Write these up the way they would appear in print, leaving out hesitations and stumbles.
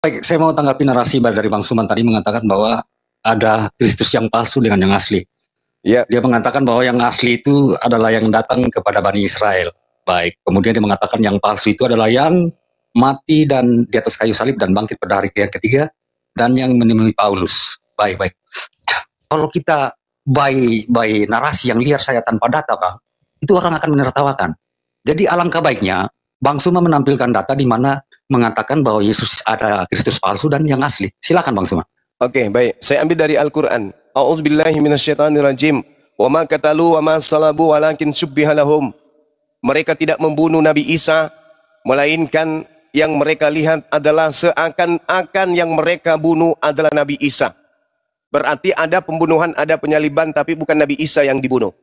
Baik, saya mau tanggapi narasi dari Bang Suman tadi mengatakan bahwa ada Kristus yang palsu dengan yang asli. Ya. Dia mengatakan bahwa yang asli itu adalah yang datang kepada Bani Israel. Baik, kemudian dia mengatakan yang palsu itu adalah yang mati dan di atas kayu salib dan bangkit pada hari yang ketiga dan yang menemui Paulus. Baik. Kalau kita by narasi yang liar saya tanpa data, Bang, itu orang akan menertawakan. Jadi alangkah baiknya Bang Suma menampilkan data di mana mengatakan bahwa Yesus ada Kristus palsu dan yang asli. Silakan Bang Suma. Oke, baik. Saya ambil dari Al-Quran. A'udzubillahi minasyaitonirrajim. Wa ma qatalu wa ma salabu walakin syubbiha lahum. Mereka tidak membunuh Nabi Isa, melainkan yang mereka lihat adalah seakan-akan yang mereka bunuh adalah Nabi Isa. Berarti ada pembunuhan, ada penyaliban, tapi bukan Nabi Isa yang dibunuh.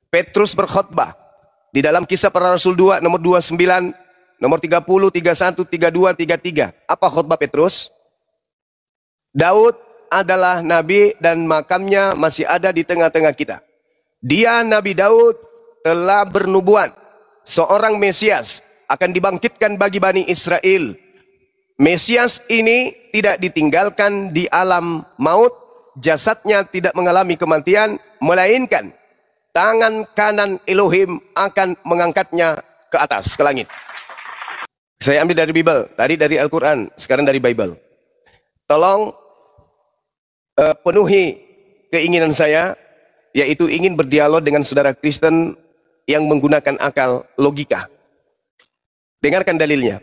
Petrus berkhotbah di dalam Kisah Para Rasul 2 nomor 29, nomor 30, 31, 32, 33. Apa khotbah Petrus? Daud adalah nabi dan makamnya masih ada di tengah-tengah kita. Dia Nabi Daud telah bernubuat seorang Mesias akan dibangkitkan bagi Bani Israel. Mesias ini tidak ditinggalkan di alam maut, jasadnya tidak mengalami kematian, melainkan tangan kanan Elohim akan mengangkatnya ke atas, ke langit. Saya ambil dari Bible, tadi dari Al-Quran, sekarang dari Bible. Tolong penuhi keinginan saya, yaitu ingin berdialog dengan saudara Kristen yang menggunakan akal logika. Dengarkan dalilnya.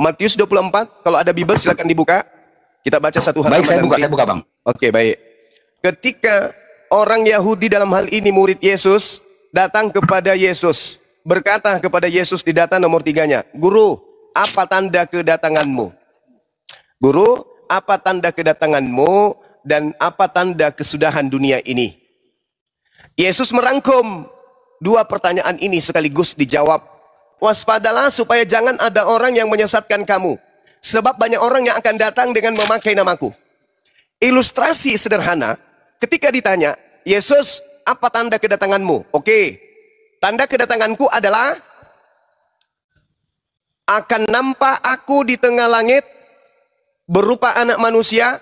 Matius 24, kalau ada Bible silakan dibuka. Kita baca satu halaman. Baik, saya buka Bang. Oke, baik. Ketika orang Yahudi dalam hal ini murid Yesus datang kepada Yesus, berkata kepada Yesus di data nomor 3-nya, Guru, apa tanda kedatanganmu? Guru, apa tanda kedatanganmu dan apa tanda kesudahan dunia ini? Yesus merangkum dua pertanyaan ini sekaligus dijawab. Waspadalah supaya jangan ada orang yang menyesatkan kamu. Sebab banyak orang yang akan datang dengan memakai namaku. Ilustrasi sederhana, ketika ditanya, Yesus, apa tanda kedatanganmu? Oke, tanda kedatanganku adalah akan nampak aku di tengah langit berupa anak manusia,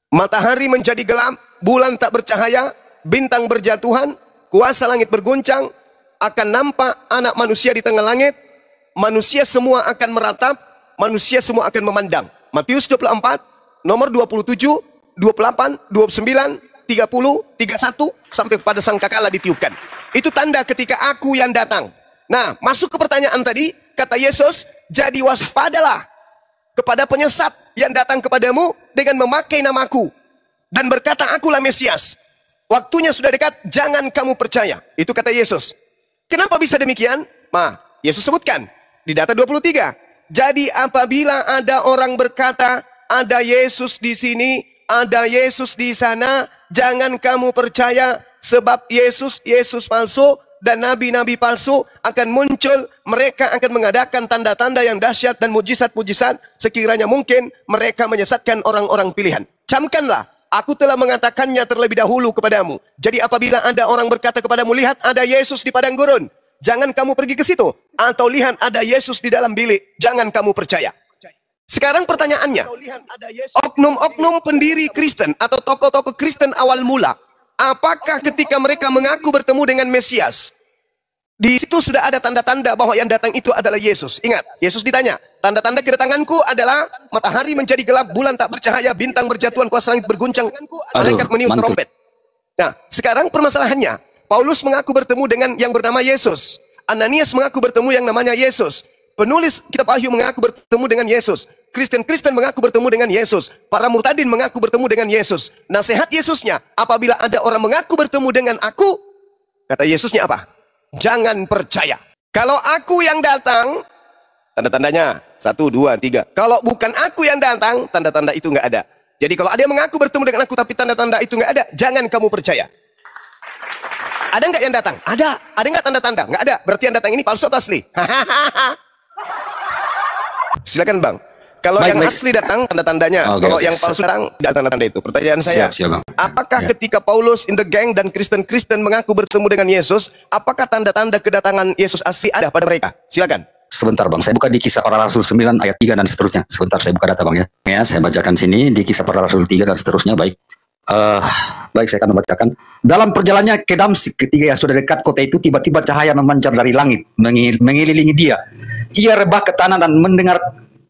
matahari menjadi gelap, bulan tak bercahaya, bintang berjatuhan, kuasa langit berguncang, akan nampak anak manusia di tengah langit, manusia semua akan meratap, manusia semua akan memandang. Matius 24, nomor 27, 28, 29, 30, 31, sampai pada sangkakala ditiupkan. Itu tanda ketika aku yang datang. Nah, masuk ke pertanyaan tadi, kata Yesus, jadi waspadalah kepada penyesat yang datang kepadamu dengan memakai namaku dan berkata akulah Mesias. Waktunya sudah dekat, jangan kamu percaya. Itu kata Yesus. Kenapa bisa demikian? Yesus sebutkan di data 23. Jadi apabila ada orang berkata, ada Yesus di sini, ada Yesus di sana, jangan kamu percaya, sebab Yesus palsu dan nabi-nabi palsu akan muncul. Mereka akan mengadakan tanda-tanda yang dahsyat dan mujizat-mujizat, sekiranya mungkin mereka menyesatkan orang-orang pilihan. Camkanlah, aku telah mengatakannya terlebih dahulu kepadamu. Jadi apabila ada orang berkata kepadamu, lihat ada Yesus di padang gurun, jangan kamu pergi ke situ. Atau lihat ada Yesus di dalam bilik, jangan kamu percaya. Sekarang pertanyaannya, oknum-oknum pendiri Kristen atau tokoh-tokoh Kristen awal mula, apakah ketika mereka mengaku bertemu dengan Mesias, di situ sudah ada tanda-tanda bahwa yang datang itu adalah Yesus? Ingat, Yesus ditanya, tanda-tanda kedatanganku adalah matahari menjadi gelap, bulan tak bercahaya, bintang berjatuhan, kuasa langit berguncang, malaikat meniup trompet. Nah, sekarang permasalahannya, Paulus mengaku bertemu dengan yang bernama Yesus. Ananias mengaku bertemu yang namanya Yesus. Penulis kitab Wahyu mengaku bertemu dengan Yesus. Kristen mengaku bertemu dengan Yesus. Para murtadin mengaku bertemu dengan Yesus. Nasihat Yesusnya, apabila ada orang mengaku bertemu dengan aku, kata Yesusnya apa? Jangan percaya. Kalau aku yang datang, tanda-tandanya 1, 2, 3. Kalau bukan aku yang datang, tanda-tanda itu nggak ada. Jadi kalau ada yang mengaku bertemu dengan aku tapi tanda-tanda itu nggak ada, jangan kamu percaya. Ada nggak yang datang? Ada. Ada nggak tanda-tanda? Nggak ada. Berarti yang datang ini palsu atau asli? Silakan Bang. Kalau yang asli datang tanda-tandanya, kalau yang palsu datang tidak tanda-tanda itu. Pertanyaan saya, apakah ketika Paulus in the gang dan Kristen mengaku bertemu dengan Yesus, apakah tanda-tanda kedatangan Yesus asli ada pada mereka? Silakan. Sebentar Bang, saya buka di Kisah Para Rasul 9 ayat 3 dan seterusnya. Sebentar saya buka data Bang ya. Ya, saya bacakan sini di Kisah Para Rasul 3 dan seterusnya. Baik. Baik, saya akan membacakan. Dalam perjalanannya ke Damsyik, ketika sudah dekat kota itu, tiba-tiba cahaya memancar dari langit, mengelilingi dia. Ia rebah ke tanah dan mendengar,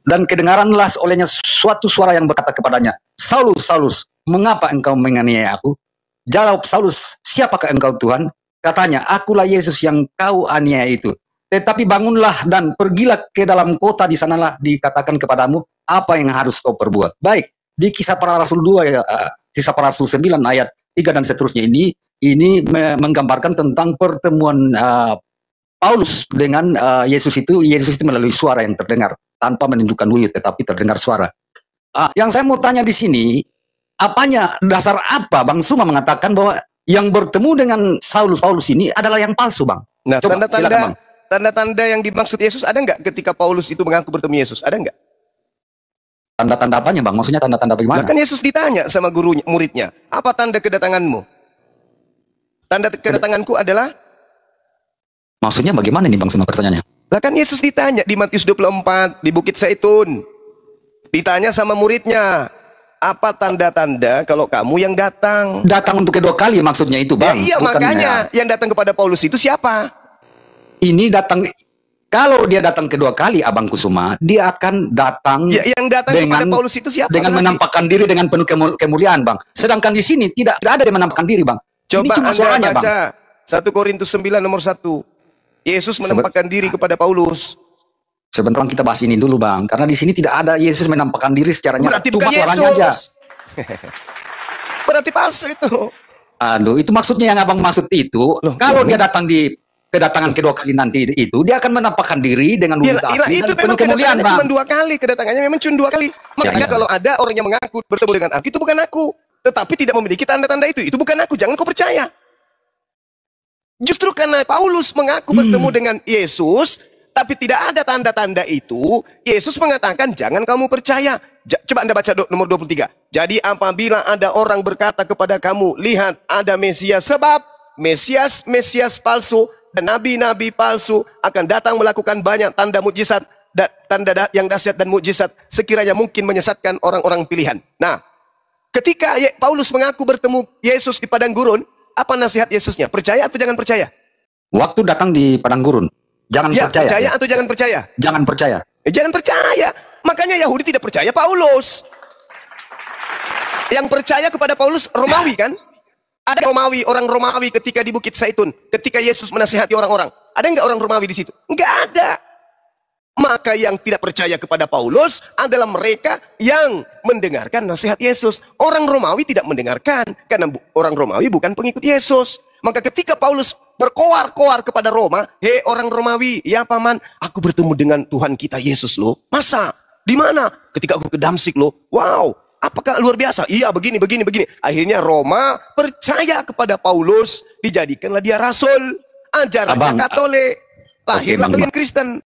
dan kedengaranlah olehnya suatu suara yang berkata kepadanya, Saulus, Saulus, mengapa engkau menganiaya aku? Jawab Saulus, siapakah engkau Tuhan? Katanya, akulah Yesus yang kau aniaya itu. Tetapi bangunlah dan pergilah ke dalam kota, di sanalah dikatakan kepadamu apa yang harus kau perbuat. Baik, di Kisah Para Rasul 2 ya, Kisah Para Rasul 9 ayat 3 dan seterusnya ini menggambarkan tentang pertemuan Paulus dengan Yesus itu melalui suara yang terdengar tanpa menunjukkan wujud, tetapi terdengar suara. Yang saya mau tanya di sini, apanya, dasar apa Bang Suma mengatakan bahwa yang bertemu dengan Paulus ini adalah yang palsu, Bang? Nah, Coba, silakan, Bang. tanda-tanda yang dimaksud Yesus ada nggak ketika Paulus itu mengaku bertemu Yesus? Ada nggak? Tanda-tanda apanya Bang? Maksudnya tanda-tanda bagaimana? Nah, kan Yesus ditanya sama muridnya, apa tanda kedatanganmu? Tanda kedatanganku adalah? Maksudnya bagaimana nih Bang Suma pertanyaannya? Lah kan Yesus ditanya di Matius 24 di Bukit Zaitun. Ditanya sama muridnya, apa tanda-tanda kalau kamu yang datang? Datang untuk kedua kali maksudnya itu Bang. Ya, iya, bukan, makanya yang datang kepada Paulus itu siapa? Ini datang, kalau dia datang kedua kali Abang Kusuma, dia akan datang yang datang kepada Paulus itu siapa? Dengan menampakkan diri dengan penuh kemuliaan Bang. Sedangkan di sini tidak ada yang menampakkan diri Bang. Coba ini cuma Anda suaranya, baca 1 Korintus 9 nomor 1. Yesus menampakkan diri kepada Paulus. Sebentar kita bahas ini dulu Bang, karena di sini tidak ada Yesus menampakkan diri secara nyata. Berarti bukan Yesus aja. Berarti palsu itu. Aduh, itu maksudnya yang Abang maksud itu. Loh, kalau dia datang di kedatangan kedua kali nanti itu, dia akan menampakkan diri dengan wujud asli itu dan penuh kemuliaan Bang. Cuma 2 kali, kedatangannya memang cuma 2 kali. Makanya kalau ada orang yang mengaku bertemu dengan aku, itu bukan aku. Tetapi tidak memiliki tanda-tanda itu bukan aku. Jangan kau percaya. Justru karena Paulus mengaku bertemu dengan Yesus, tapi tidak ada tanda-tanda itu, Yesus mengatakan jangan kamu percaya. Coba Anda baca nomor 23. Jadi apabila ada orang berkata kepada kamu, lihat ada Mesias, sebab Mesias palsu dan nabi-nabi palsu akan datang melakukan banyak tanda mukjizat, tanda yang dahsyat dan mukjizat sekiranya mungkin menyesatkan orang-orang pilihan. Nah, ketika Paulus mengaku bertemu Yesus di padang gurun, apa nasihat Yesusnya? Percaya atau jangan percaya? Waktu datang di padang gurun, jangan percaya. Percaya atau jangan percaya? Jangan percaya. Jangan percaya. Makanya Yahudi tidak percaya Paulus. Yang percaya kepada Paulus Romawi kan? Ada orang Romawi ketika di Bukit Zaitun, ketika Yesus menasihati orang-orang. Ada nggak orang Romawi di situ? Nggak ada. Maka yang tidak percaya kepada Paulus adalah mereka yang mendengarkan nasihat Yesus. Orang Romawi tidak mendengarkan, karena orang Romawi bukan pengikut Yesus. Maka ketika Paulus berkoar-koar kepada Roma, hei orang Romawi, ya paman, aku bertemu dengan Tuhan kita Yesus loh. Masa? Di mana? Ketika aku ke Damsyik loh. Wow, apakah luar biasa? Iya, begini. Akhirnya Roma percaya kepada Paulus, dijadikanlah dia rasul. Ajarannya Katolik, lahirlah kalian Kristen.